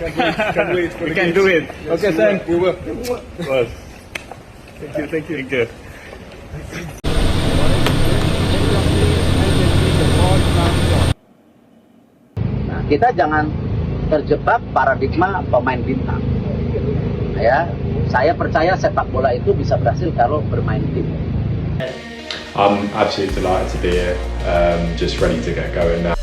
Can't wait for We the can games. do it. Yes, Okay, we thanks. will. We will. Bos. Thank you. Thank you. Thank you. Nah, kita jangan terjebak paradigma pemain bintang. Ya, saya percaya sepak bola itu bisa berhasil kalau bermain tim. I'm absolutely delighted to be here, just ready to get going now.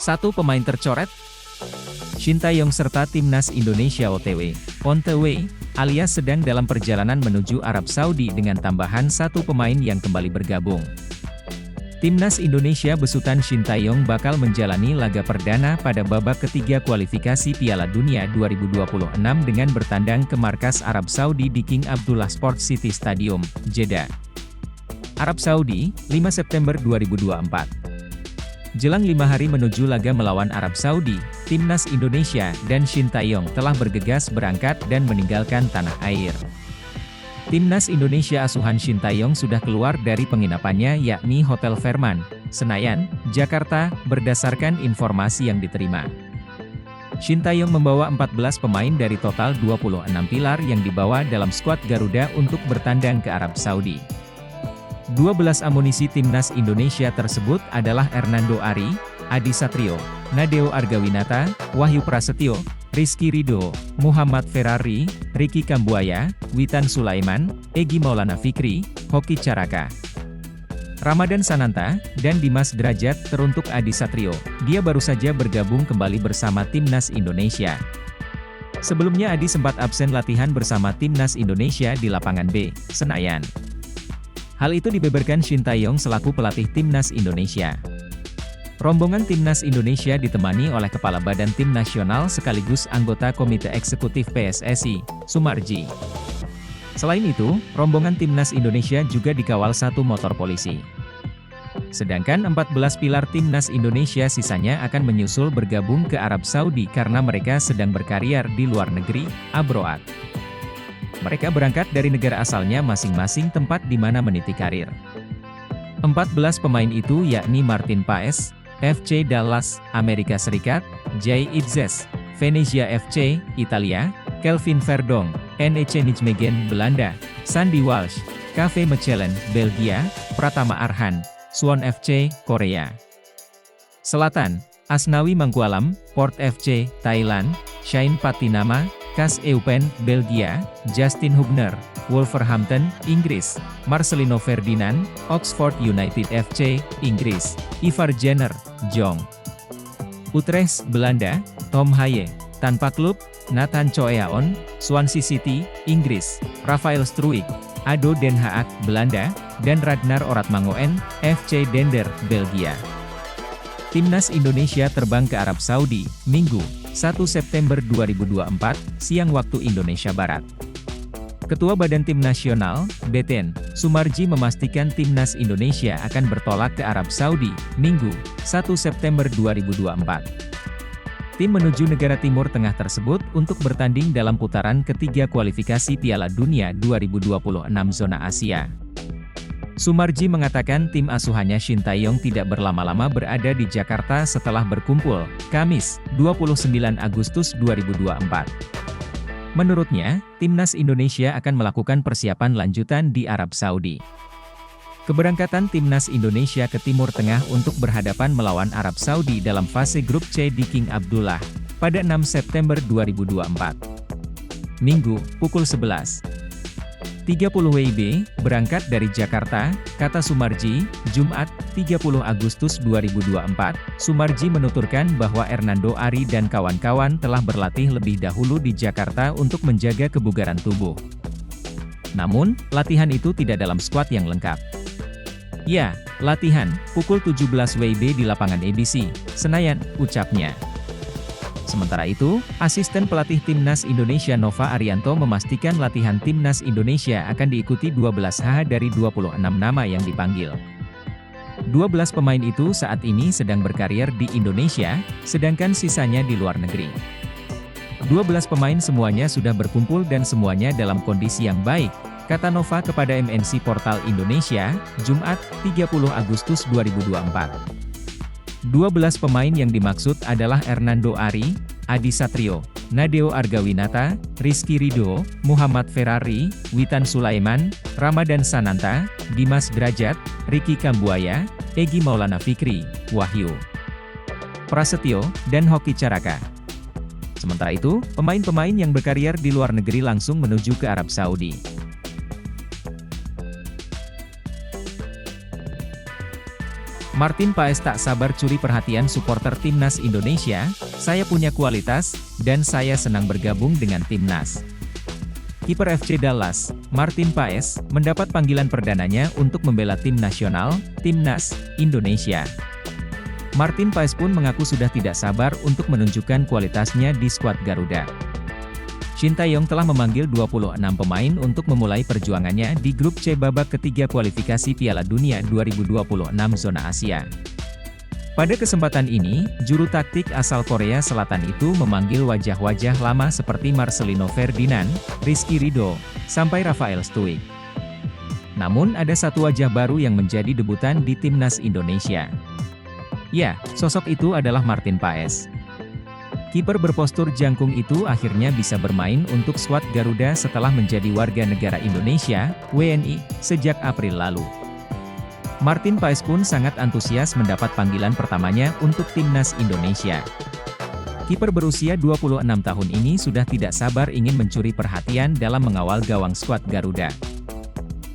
Satu pemain tercoret, Shin Tae-yong serta Timnas Indonesia OTW, on the way, alias sedang dalam perjalanan menuju Arab Saudi dengan tambahan satu pemain yang kembali bergabung. Timnas Indonesia besutan Shin Tae-yong bakal menjalani laga perdana pada babak ketiga kualifikasi Piala Dunia 2026 dengan bertandang ke markas Arab Saudi di King Abdullah Sports City Stadium, Jeddah, Arab Saudi, 5 September 2024. Jelang 5 hari menuju laga melawan Arab Saudi, Timnas Indonesia dan Shin Tae-yong telah bergegas berangkat dan meninggalkan tanah air. Timnas Indonesia asuhan Shin Tae-yong sudah keluar dari penginapannya yakni Hotel Fairmont, Senayan, Jakarta, berdasarkan informasi yang diterima. Shin Tae-yong membawa 14 pemain dari total 26 pilar yang dibawa dalam skuad Garuda untuk bertandang ke Arab Saudi. 12 amunisi Timnas Indonesia tersebut adalah Hernando Ari, Adi Satrio, Nadeo Argawinata, Wahyu Prasetyo, Rizky Ridho, Muhammad Ferrari, Ricky Kambuaya, Witan Sulaiman, Egy Maulana Fikri, Hoki Caraka, Ramadan Sananta, dan Dimas Derajat. Teruntuk Adi Satrio, dia baru saja bergabung kembali bersama Timnas Indonesia. Sebelumnya Adi sempat absen latihan bersama Timnas Indonesia di lapangan B, Senayan. Hal itu dibeberkan Shin Tae-yong selaku pelatih Timnas Indonesia. Rombongan Timnas Indonesia ditemani oleh Kepala Badan Tim Nasional sekaligus anggota Komite Eksekutif PSSI, Sumarji. Selain itu, rombongan Timnas Indonesia juga dikawal satu motor polisi. Sedangkan 14 pilar Timnas Indonesia sisanya akan menyusul bergabung ke Arab Saudi karena mereka sedang berkarier di luar negeri, abroad. Mereka berangkat dari negara asalnya masing-masing tempat di mana meniti karir. 14 pemain itu yakni Martin Paes, FC Dallas, Amerika Serikat, Jay Itzes, Venezia FC, Italia, Kelvin Verdonk, NEC Nijmegen, Belanda, Sandy Walsh, KV Mechelen, Belgia, Pratama Arhan, Suwon FC, Korea Selatan, Asnawi Mangkualam, Port FC, Thailand, Shine Patinama, Kas Eupen, Belgia, Justin Hubner, Wolverhampton, Inggris, Marcelino Ferdinand, Oxford United FC, Inggris, Ivar Jenner, Jong Utrecht, Belanda, Tom Haye, tanpa klub, Nathan Choeaon, Swansea City, Inggris, Rafael Struijk, ADO Den Haag, Belanda, dan Ragnar Oratmangoen, FC Dender, Belgia. Timnas Indonesia terbang ke Arab Saudi, Minggu, 1 September 2024, siang waktu Indonesia Barat. Ketua Badan Tim Nasional, BTN, Sumarji memastikan Timnas Indonesia akan bertolak ke Arab Saudi, Minggu, 1 September 2024. Tim menuju negara Timur Tengah tersebut untuk bertanding dalam putaran ketiga kualifikasi Piala Dunia 2026 zona Asia. Sumarji mengatakan tim asuhannya Shin Tae-yong tidak berlama-lama berada di Jakarta setelah berkumpul, Kamis, 29 Agustus 2024. Menurutnya, Timnas Indonesia akan melakukan persiapan lanjutan di Arab Saudi. Keberangkatan Timnas Indonesia ke Timur Tengah untuk berhadapan melawan Arab Saudi dalam fase grup C di King Abdullah pada 6 September 2024. Minggu, pukul 11.30 WIB, berangkat dari Jakarta, kata Sumarji, Jumat, 30 Agustus 2024, Sumarji menuturkan bahwa Hernando Ari dan kawan-kawan telah berlatih lebih dahulu di Jakarta untuk menjaga kebugaran tubuh. Namun, latihan itu tidak dalam skuad yang lengkap. Ya, latihan, pukul 17 WIB di lapangan ABC, Senayan, ucapnya. Sementara itu, asisten pelatih Timnas Indonesia Nova Arianto memastikan latihan Timnas Indonesia akan diikuti 12 HH dari 26 nama yang dipanggil. 12 pemain itu saat ini sedang berkarier di Indonesia, sedangkan sisanya di luar negeri. 12 pemain semuanya sudah berkumpul dan semuanya dalam kondisi yang baik, kata Nova kepada MNC Portal Indonesia, Jumat, 30 Agustus 2024. 12 pemain yang dimaksud adalah Hernando Ari, Adi Satrio, Nadeo Argawinata, Rizky Ridho, Muhammad Ferrari, Witan Sulaiman, Ramadan Sananta, Dimas Derajat, Ricky Kambuaya, Egy Maulana Fikri, Wahyu Prasetyo, dan Hoki Caraka. Sementara itu, pemain-pemain yang berkarier di luar negeri langsung menuju ke Arab Saudi. Martin Paes tak sabar curi perhatian supporter Timnas Indonesia, saya punya kualitas, dan saya senang bergabung dengan Timnas. Kiper FC Dallas, Martin Paes, mendapat panggilan perdananya untuk membela tim nasional, Timnas Indonesia. Martin Paes pun mengaku sudah tidak sabar untuk menunjukkan kualitasnya di skuad Garuda. Shin Tae-yong telah memanggil 26 pemain untuk memulai perjuangannya di grup C babak ketiga kualifikasi Piala Dunia 2026 zona Asia. Pada kesempatan ini, juru taktik asal Korea Selatan itu memanggil wajah-wajah lama seperti Marcelino Ferdinand, Rizky Ridho, sampai Rafael Stoic. Namun ada satu wajah baru yang menjadi debutan di Timnas Indonesia. Ya, sosok itu adalah Martin Paes. Kiper berpostur jangkung itu akhirnya bisa bermain untuk skuad Garuda setelah menjadi warga negara Indonesia, WNI, sejak April lalu. Martin Paes pun sangat antusias mendapat panggilan pertamanya untuk Timnas Indonesia. Kiper berusia 26 tahun ini sudah tidak sabar ingin mencuri perhatian dalam mengawal gawang skuad Garuda.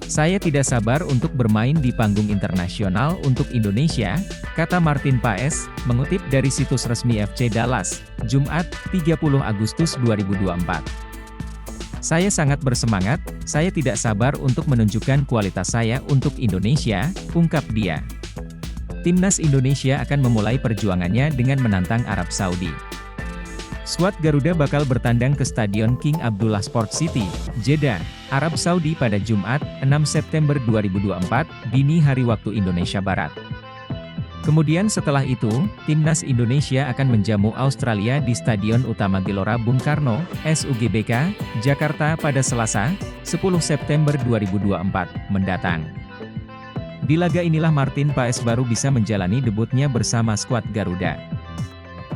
Saya tidak sabar untuk bermain di panggung internasional untuk Indonesia, kata Martin Paes, mengutip dari situs resmi FC Dallas, Jumat, 30 Agustus 2024. Saya sangat bersemangat, saya tidak sabar untuk menunjukkan kualitas saya untuk Indonesia, ungkap dia. Timnas Indonesia akan memulai perjuangannya dengan menantang Arab Saudi. Skuad Garuda bakal bertandang ke Stadion King Abdullah Sport City, Jeddah, Arab Saudi pada Jumat, 6 September 2024, dini hari waktu Indonesia Barat. Kemudian setelah itu, Timnas Indonesia akan menjamu Australia di Stadion Utama Gelora Bung Karno, SUGBK, Jakarta pada Selasa, 10 September 2024, mendatang. Di laga inilah Martin Paes baru bisa menjalani debutnya bersama skuad Garuda.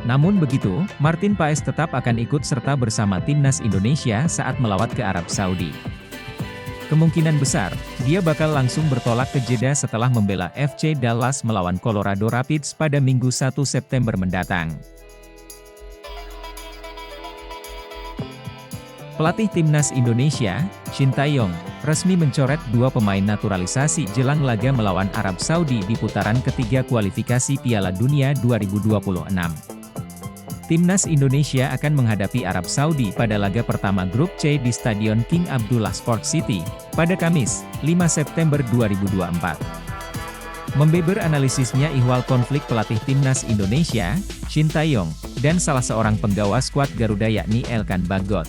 Namun begitu, Martin Paes tetap akan ikut serta bersama Timnas Indonesia saat melawat ke Arab Saudi. Kemungkinan besar, dia bakal langsung bertolak ke Jeddah setelah membela FC Dallas melawan Colorado Rapids pada Minggu 1 September mendatang. Pelatih Timnas Indonesia, Shin Tae-yong, resmi mencoret 2 pemain naturalisasi jelang laga melawan Arab Saudi di putaran ketiga kualifikasi Piala Dunia 2026. Timnas Indonesia akan menghadapi Arab Saudi pada laga pertama grup C di Stadion King Abdullah Sport City, pada Kamis, 5 September 2024. Membeber analisisnya ihwal konflik pelatih Timnas Indonesia, Shin Tae-yong, dan salah seorang penggawa skuad Garuda yakni Elkan Bagot.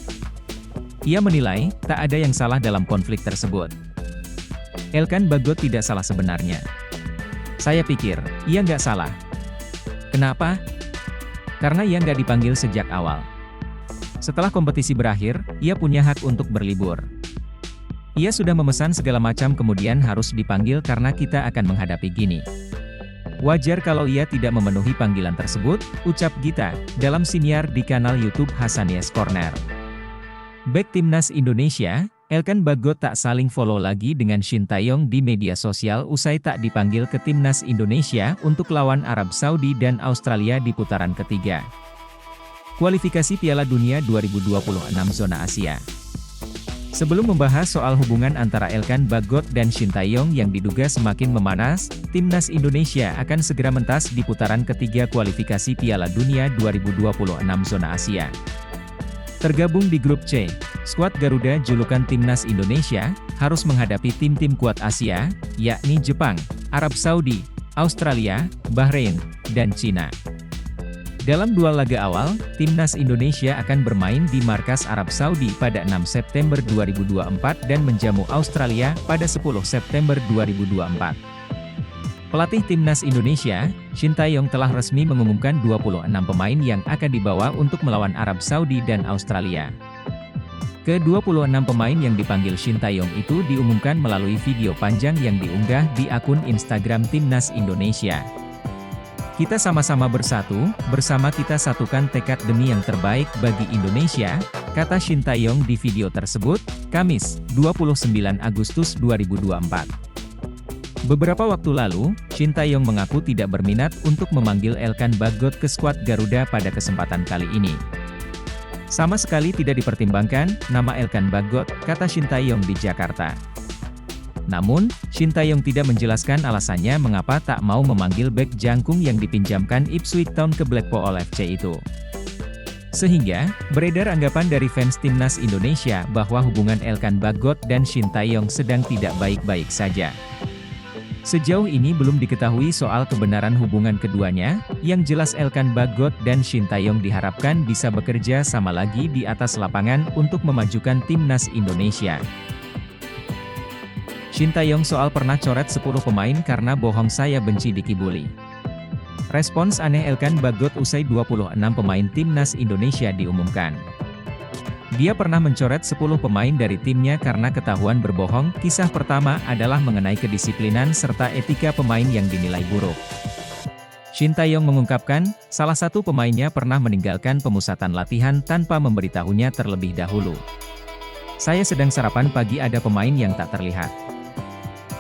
Ia menilai, tak ada yang salah dalam konflik tersebut. Elkan Bagot tidak salah sebenarnya. Saya pikir, ia nggak salah. Kenapa? Karena ia nggak dipanggil sejak awal. Setelah kompetisi berakhir, ia punya hak untuk berlibur. Ia sudah memesan segala macam kemudian harus dipanggil karena kita akan menghadapi gini. Wajar kalau ia tidak memenuhi panggilan tersebut, ucap Gita, dalam siniar di kanal YouTube Hasanias Corner. Bek Timnas Indonesia, Elkan Bagot tak saling follow lagi dengan Shin Tae-yong di media sosial usai tak dipanggil ke Timnas Indonesia untuk lawan Arab Saudi dan Australia di putaran ketiga Kualifikasi Piala Dunia 2026 Zona Asia. Sebelum membahas soal hubungan antara Elkan Bagot dan Shin Tae-yong yang diduga semakin memanas, Timnas Indonesia akan segera mentas di putaran ketiga kualifikasi Piala Dunia 2026 Zona Asia. Tergabung di grup C, skuad Garuda julukan Timnas Indonesia, harus menghadapi tim-tim kuat Asia, yakni Jepang, Arab Saudi, Australia, Bahrain, dan Cina. Dalam dua laga awal, Timnas Indonesia akan bermain di markas Arab Saudi pada 6 September 2024 dan menjamu Australia pada 10 September 2024. Pelatih Timnas Indonesia, Shin Tae-yong telah resmi mengumumkan 26 pemain yang akan dibawa untuk melawan Arab Saudi dan Australia. Ke-26 pemain yang dipanggil Shin Tae-yong itu diumumkan melalui video panjang yang diunggah di akun Instagram Timnas Indonesia. Kita sama-sama bersatu, bersama kita satukan tekad demi yang terbaik bagi Indonesia, kata Shin Tae-yong di video tersebut, Kamis, 29 Agustus 2024. Beberapa waktu lalu, Shin Tae-yong mengaku tidak berminat untuk memanggil Elkan Bagot ke skuad Garuda pada kesempatan kali ini. Sama sekali tidak dipertimbangkan, nama Elkan Bagot, kata Shin Tae-yong di Jakarta. Namun, Shin Tae-yong tidak menjelaskan alasannya mengapa tak mau memanggil bek jangkung yang dipinjamkan Ipswich Town ke Blackpool FC itu. Sehingga, beredar anggapan dari fans Timnas Indonesia bahwa hubungan Elkan Bagot dan Shin Tae-yong sedang tidak baik-baik saja. Sejauh ini belum diketahui soal kebenaran hubungan keduanya, yang jelas Elkan Bagot dan Shin Tae-yong diharapkan bisa bekerja sama lagi di atas lapangan untuk memajukan Timnas Indonesia. Shin Tae-yong soal pernah coret 10 pemain karena bohong saya benci dikibuli. Respons aneh Elkan Bagot usai 26 pemain Timnas Indonesia diumumkan. Dia pernah mencoret 10 pemain dari timnya karena ketahuan berbohong. Kisah pertama adalah mengenai kedisiplinan serta etika pemain yang dinilai buruk. Shin Tae-yong mengungkapkan, salah satu pemainnya pernah meninggalkan pemusatan latihan tanpa memberitahunya terlebih dahulu. Saya sedang sarapan pagi ada pemain yang tak terlihat.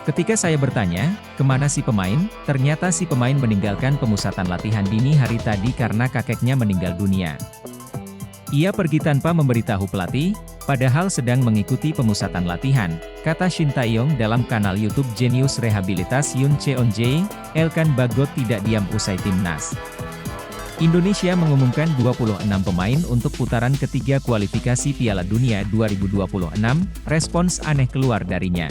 Ketika saya bertanya, kemana si pemain, ternyata si pemain meninggalkan pemusatan latihan dini hari tadi karena kakeknya meninggal dunia. Ia pergi tanpa memberitahu pelatih, padahal sedang mengikuti pemusatan latihan, kata Shin Tae-yong dalam kanal YouTube Genius Rehabilitas Yoon Cheon-jae. Elkan Bagot tidak diam usai timnas. Indonesia mengumumkan 26 pemain untuk putaran ketiga kualifikasi Piala Dunia 2026, respons aneh keluar darinya.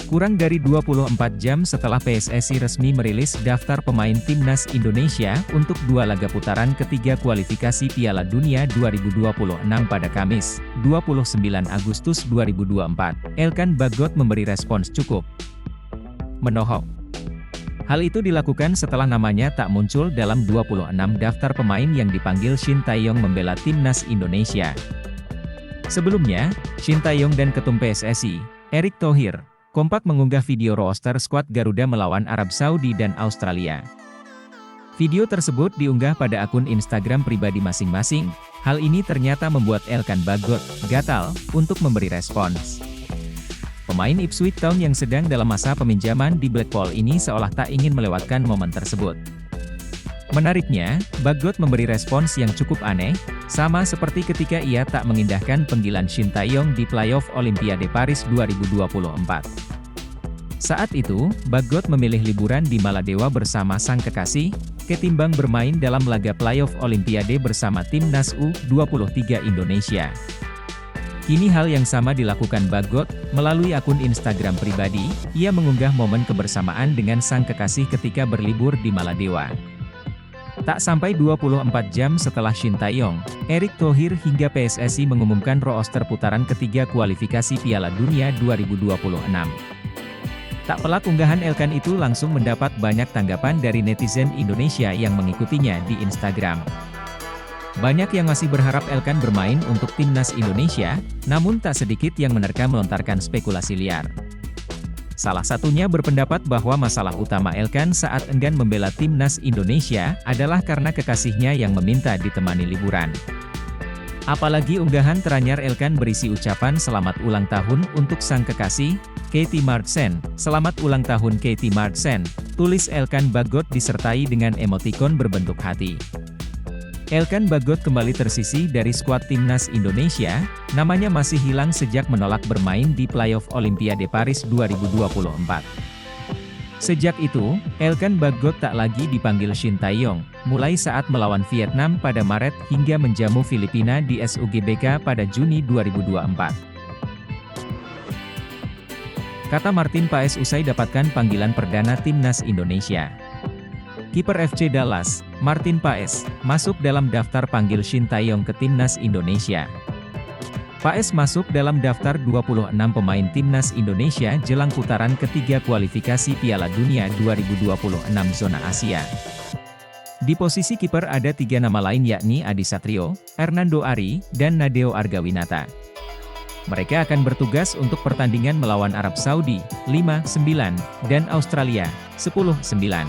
Kurang dari 24 jam setelah PSSI resmi merilis daftar pemain Timnas Indonesia untuk dua laga putaran ketiga kualifikasi Piala Dunia 2026 pada Kamis, 29 Agustus 2024, Elkan Bagot memberi respons cukup menohok. Hal itu dilakukan setelah namanya tak muncul dalam 26 daftar pemain yang dipanggil Shin Tae-yong membela Timnas Indonesia. Sebelumnya, Shin Tae-yong dan Ketum PSSI, Erick Thohir, kompak mengunggah video roster skuad Garuda melawan Arab Saudi dan Australia. Video tersebut diunggah pada akun Instagram pribadi masing-masing. Hal ini ternyata membuat Elkan Bagot gatal untuk memberi respons. Pemain Ipswich Town yang sedang dalam masa peminjaman di Blackpool ini seolah tak ingin melewatkan momen tersebut. Menariknya, Bagot memberi respons yang cukup aneh, sama seperti ketika ia tak mengindahkan panggilan Shin Tae-yong di playoff Olimpiade Paris 2024. Saat itu, Bagot memilih liburan di Maladewa bersama sang kekasih, ketimbang bermain dalam laga playoff Olimpiade bersama Timnas U23 Indonesia. Kini hal yang sama dilakukan Bagot, melalui akun Instagram pribadi, ia mengunggah momen kebersamaan dengan sang kekasih ketika berlibur di Maladewa. Tak sampai 24 jam setelah Shin Tae-yong, Erick Thohir hingga PSSI mengumumkan roster putaran ketiga kualifikasi Piala Dunia 2026. Tak pelak unggahan Elkan itu langsung mendapat banyak tanggapan dari netizen Indonesia yang mengikutinya di Instagram. Banyak yang masih berharap Elkan bermain untuk Timnas Indonesia, namun tak sedikit yang menerka melontarkan spekulasi liar. Salah satunya berpendapat bahwa masalah utama Elkan saat enggan membela Timnas Indonesia adalah karena kekasihnya yang meminta ditemani liburan. Apalagi unggahan teranyar Elkan berisi ucapan selamat ulang tahun untuk sang kekasih, Katie Martsen. Selamat ulang tahun Katie Martsen, tulis Elkan Bagot disertai dengan emotikon berbentuk hati. Elkan Bagot kembali tersisih dari skuad timnas Indonesia, namanya masih hilang sejak menolak bermain di playoff Olimpiade Paris 2024. Sejak itu, Elkan Bagot tak lagi dipanggil Shin Tae-yong, mulai saat melawan Vietnam pada Maret hingga menjamu Filipina di SUGBK pada Juni 2024. Kata Martin Paes usai dapatkan panggilan perdana timnas Indonesia. Kiper FC Dallas, Martin Paes, masuk dalam daftar panggil Shin Tae-yong ke timnas Indonesia. Paes masuk dalam daftar 26 pemain timnas Indonesia jelang putaran ketiga kualifikasi Piala Dunia 2026 zona Asia. Di posisi kiper ada 3 nama lain yakni Adi Satrio, Hernando Ari, dan Nadeo Argawinata. Mereka akan bertugas untuk pertandingan melawan Arab Saudi, 5-9, dan Australia, 10-9.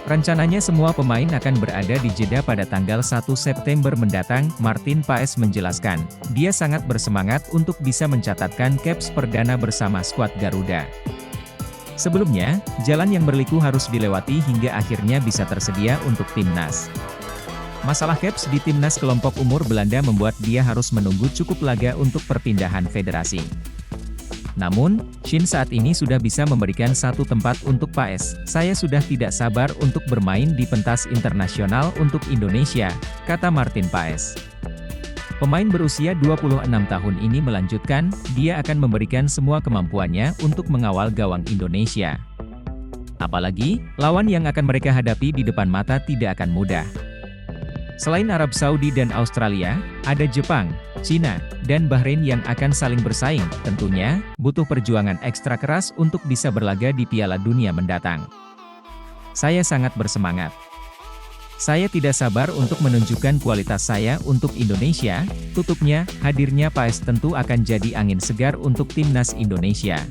Rencananya semua pemain akan berada di Jeddah pada tanggal 1 September mendatang. Martin Paes menjelaskan, dia sangat bersemangat untuk bisa mencatatkan caps perdana bersama skuad Garuda. Sebelumnya, jalan yang berliku harus dilewati hingga akhirnya bisa tersedia untuk timnas. Masalah caps di timnas kelompok umur Belanda membuat dia harus menunggu cukup laga untuk perpindahan federasi. Namun, Shin saat ini sudah bisa memberikan satu tempat untuk Paes. Saya sudah tidak sabar untuk bermain di pentas internasional untuk Indonesia, kata Martin Paes. Pemain berusia 26 tahun ini melanjutkan, dia akan memberikan semua kemampuannya untuk mengawal gawang Indonesia. Apalagi, lawan yang akan mereka hadapi di depan mata tidak akan mudah. Selain Arab Saudi dan Australia, ada Jepang, Cina, dan Bahrain yang akan saling bersaing. Tentunya, butuh perjuangan ekstra keras untuk bisa berlaga di Piala Dunia mendatang. Saya sangat bersemangat. Saya tidak sabar untuk menunjukkan kualitas saya untuk Indonesia. Tutupnya, hadirnya Paes tentu akan jadi angin segar untuk timnas Indonesia.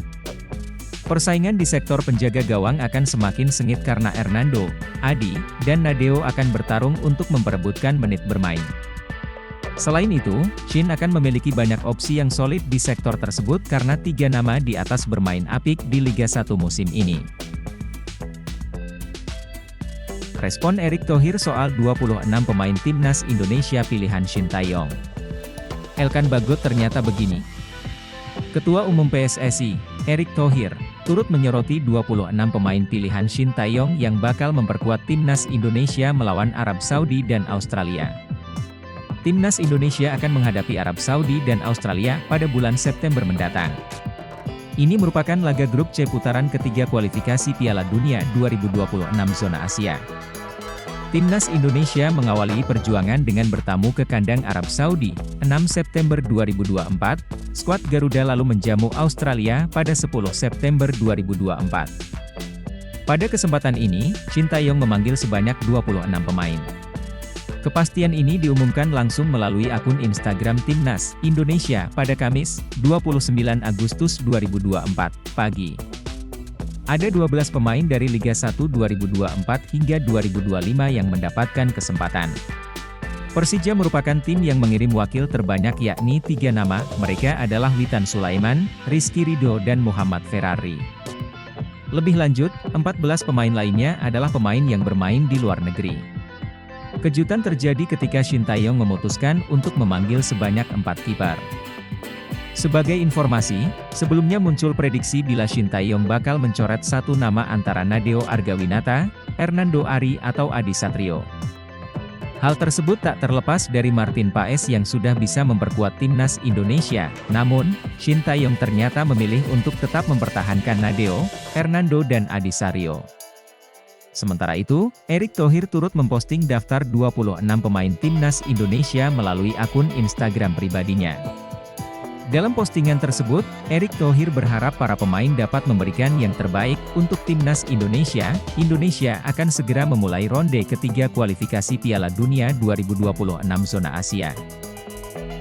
Persaingan di sektor penjaga gawang akan semakin sengit karena Hernando, Adi, dan Nadeo akan bertarung untuk memperebutkan menit bermain. Selain itu, Shin akan memiliki banyak opsi yang solid di sektor tersebut karena 3 nama di atas bermain apik di Liga 1 musim ini. Respon Erick Thohir soal 26 pemain timnas Indonesia pilihan Shin Tae-yong. Elkan Bagot ternyata begini. Ketua Umum PSSI, Erick Thohir, turut menyoroti 26 pemain pilihan Shin Tae-yong yang bakal memperkuat timnas Indonesia melawan Arab Saudi dan Australia. Timnas Indonesia akan menghadapi Arab Saudi dan Australia pada bulan September mendatang. Ini merupakan laga grup C putaran ketiga kualifikasi Piala Dunia 2026 zona Asia. Timnas Indonesia mengawali perjuangan dengan bertamu ke kandang Arab Saudi, 6 September 2024, skuad Garuda lalu menjamu Australia pada 10 September 2024. Pada kesempatan ini, Shin Tae-yong memanggil sebanyak 26 pemain. Kepastian ini diumumkan langsung melalui akun Instagram Timnas Indonesia pada Kamis, 29 Agustus 2024, pagi. Ada 12 pemain dari Liga 1 2024 hingga 2025 yang mendapatkan kesempatan. Persija merupakan tim yang mengirim wakil terbanyak yakni 3 nama, mereka adalah Witan Sulaiman, Rizky Ridho dan Muhammad Ferrari. Lebih lanjut, 14 pemain lainnya adalah pemain yang bermain di luar negeri. Kejutan terjadi ketika Shin Tae-yong memutuskan untuk memanggil sebanyak 4 kiper. Sebagai informasi, sebelumnya muncul prediksi bila Shin Tae-yong bakal mencoret satu nama antara Nadeo Argawinata, Hernando Ari atau Adi Satrio. Hal tersebut tak terlepas dari Martin Paes yang sudah bisa memperkuat timnas Indonesia, namun, Shin Tae-yong ternyata memilih untuk tetap mempertahankan Nadeo, Hernando dan Adi Satrio. Sementara itu, Erick Thohir turut memposting daftar 26 pemain timnas Indonesia melalui akun Instagram pribadinya. Dalam postingan tersebut, Erick Thohir berharap para pemain dapat memberikan yang terbaik untuk timnas Indonesia. Indonesia akan segera memulai ronde ketiga kualifikasi Piala Dunia 2026 zona Asia.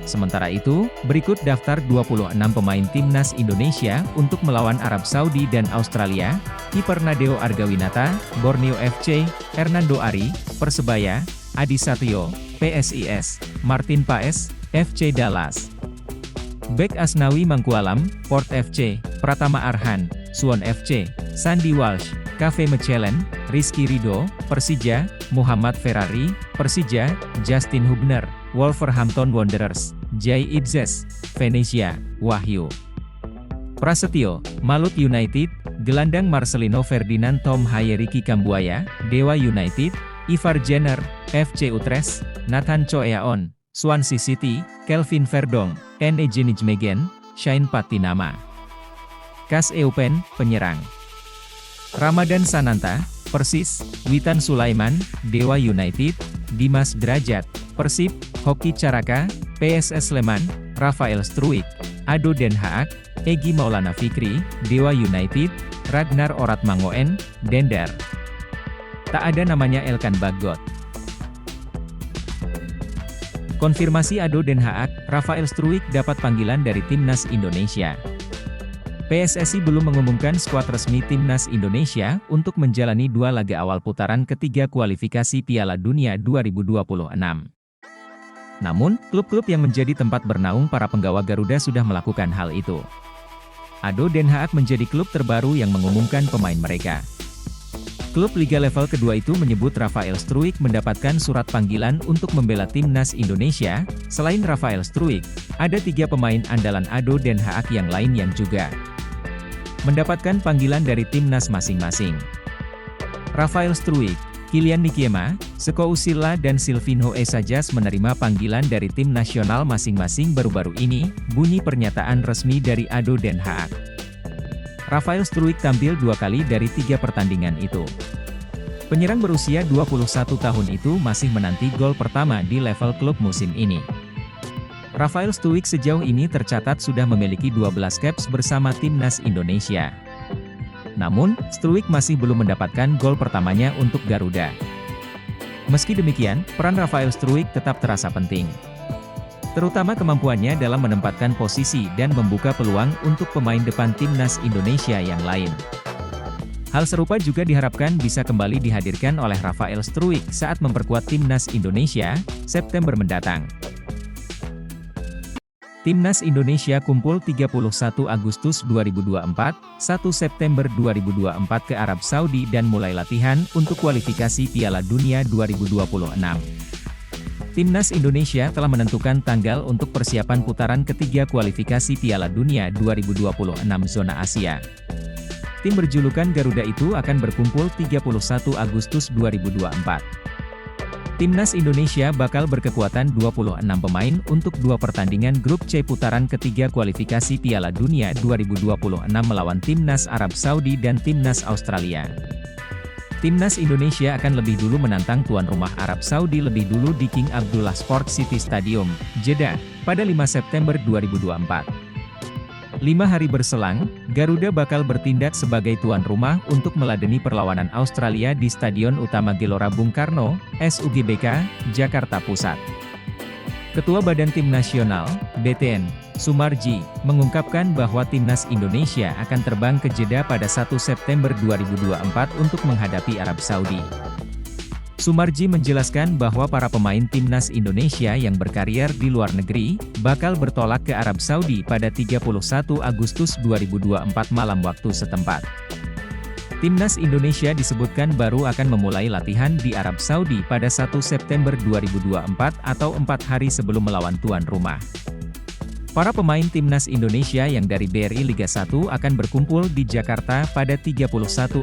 Sementara itu, berikut daftar 26 pemain timnas Indonesia untuk melawan Arab Saudi dan Australia. Kiper Nadeo Argawinata, Borneo FC, Hernando Ari, Persebaya, Adi Satrio, PSIS, Martin Paes, FC Dallas. Bek Asnawi Mangkualam, Port FC, Pratama Arhan, Suwon FC, Sandy Walsh, Cafe Mechelen, Rizky Ridho, Persija, Muhammad Ferrari, Persija, Justin Hubner, Wolverhampton Wanderers, Jay Itzes, Venezia, Wahyu Prasetyo, Malut United, gelandang Marcelino Ferdinand Tom Hayeriki Kambuaya, Dewa United, Ivar Jenner, FC Utrecht, Nathan Choeaon, Swansea City, Kelvin Verdong, N. Nijmegen, Shane Patinama. Kas Eupen, penyerang. Ramadan Sananta, Persis, Witan Sulaiman, Dewa United, Dimas Derajat, Persib, Hoki Caraka, PSS Sleman, Rafael Struijk, Ado Den Haag, Egy Maulana Fikri, Dewa United, Ragnar Oratmangoen, Dender. Tak ada namanya Elkan Bagot. Konfirmasi Ado Den Haag, Rafael Struijk dapat panggilan dari Timnas Indonesia. PSSI belum mengumumkan skuad resmi Timnas Indonesia untuk menjalani 2 laga awal putaran ketiga kualifikasi Piala Dunia 2026. Namun, klub-klub yang menjadi tempat bernaung para penggawa Garuda sudah melakukan hal itu. Ado Den Haag menjadi klub terbaru yang mengumumkan pemain mereka. Klub Liga level kedua itu menyebut Rafael Struijk mendapatkan surat panggilan untuk membela Timnas Indonesia. Selain Rafael Struijk, ada 3 pemain andalan Ado Den Haag yang lain yang juga mendapatkan panggilan dari Timnas masing-masing. Rafael Struijk, Kylian Nikiema, Seko Usila dan Silvinho Esajas menerima panggilan dari tim nasional masing-masing baru-baru ini, bunyi pernyataan resmi dari Ado Den Haag. Rafael Struijk tampil 2 kali dari 3 pertandingan itu. Penyerang berusia 21 tahun itu masih menanti gol pertama di level klub musim ini. Rafael Struijk sejauh ini tercatat sudah memiliki 12 caps bersama Timnas Indonesia. Namun, Struijk masih belum mendapatkan gol pertamanya untuk Garuda. Meski demikian, peran Rafael Struijk tetap terasa penting. Terutama kemampuannya dalam menempatkan posisi dan membuka peluang untuk pemain depan Timnas Indonesia yang lain. Hal serupa juga diharapkan bisa kembali dihadirkan oleh Rafael Struijk saat memperkuat Timnas Indonesia, September mendatang. Timnas Indonesia kumpul 31 Agustus 2024, 1 September 2024 ke Arab Saudi dan mulai latihan untuk kualifikasi Piala Dunia 2026. Timnas Indonesia telah menentukan tanggal untuk persiapan putaran ketiga kualifikasi Piala Dunia 2026 zona Asia. Tim berjulukan Garuda itu akan berkumpul 31 Agustus 2024. Timnas Indonesia bakal berkekuatan 26 pemain untuk 2 pertandingan grup C putaran ketiga kualifikasi Piala Dunia 2026 melawan Timnas Arab Saudi dan Timnas Australia. Timnas Indonesia akan lebih dulu menantang tuan rumah Arab Saudi lebih dulu di King Abdullah Sport City Stadium, Jeddah, pada 5 September 2024. 5 hari berselang, Garuda bakal bertindak sebagai tuan rumah untuk meladeni perlawanan Australia di Stadion Utama Gelora Bung Karno, SUGBK, Jakarta Pusat. Ketua Badan Tim Nasional, BTN, Sumarji, mengungkapkan bahwa Timnas Indonesia akan terbang ke Jeddah pada 1 September 2024 untuk menghadapi Arab Saudi. Sumarji menjelaskan bahwa para pemain Timnas Indonesia yang berkarier di luar negeri, bakal bertolak ke Arab Saudi pada 31 Agustus 2024 malam waktu setempat. Timnas Indonesia disebutkan baru akan memulai latihan di Arab Saudi pada 1 September 2024 atau 4 hari sebelum melawan tuan rumah. Para pemain Timnas Indonesia yang dari BRI Liga 1 akan berkumpul di Jakarta pada 31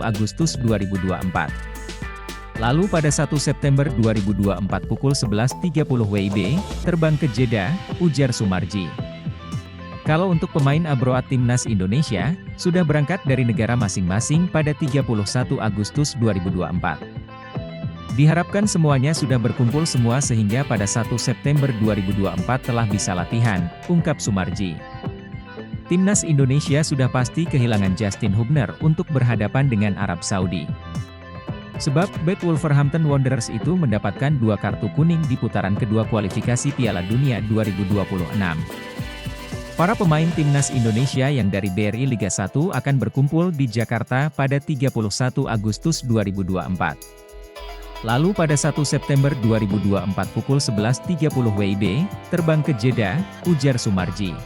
Agustus 2024. Lalu pada 1 September 2024 pukul 11.30 WIB, terbang ke Jeddah, ujar Sumarji. Kalau untuk pemain Abroad Timnas Indonesia, sudah berangkat dari negara masing-masing pada 31 Agustus 2024. Diharapkan semuanya sudah berkumpul semua sehingga pada 1 September 2024 telah bisa latihan, ungkap Sumarji. Timnas Indonesia sudah pasti kehilangan Justin Hubner untuk berhadapan dengan Arab Saudi. Sebab bek Wolverhampton Wanderers itu mendapatkan 2 kartu kuning di putaran kedua kualifikasi Piala Dunia 2026. Para pemain Timnas Indonesia yang dari BRI Liga 1 akan berkumpul di Jakarta pada 31 Agustus 2024. Lalu pada 1 September 2024 pukul 11.30 WIB, terbang ke Jeddah, ujar Sumarji.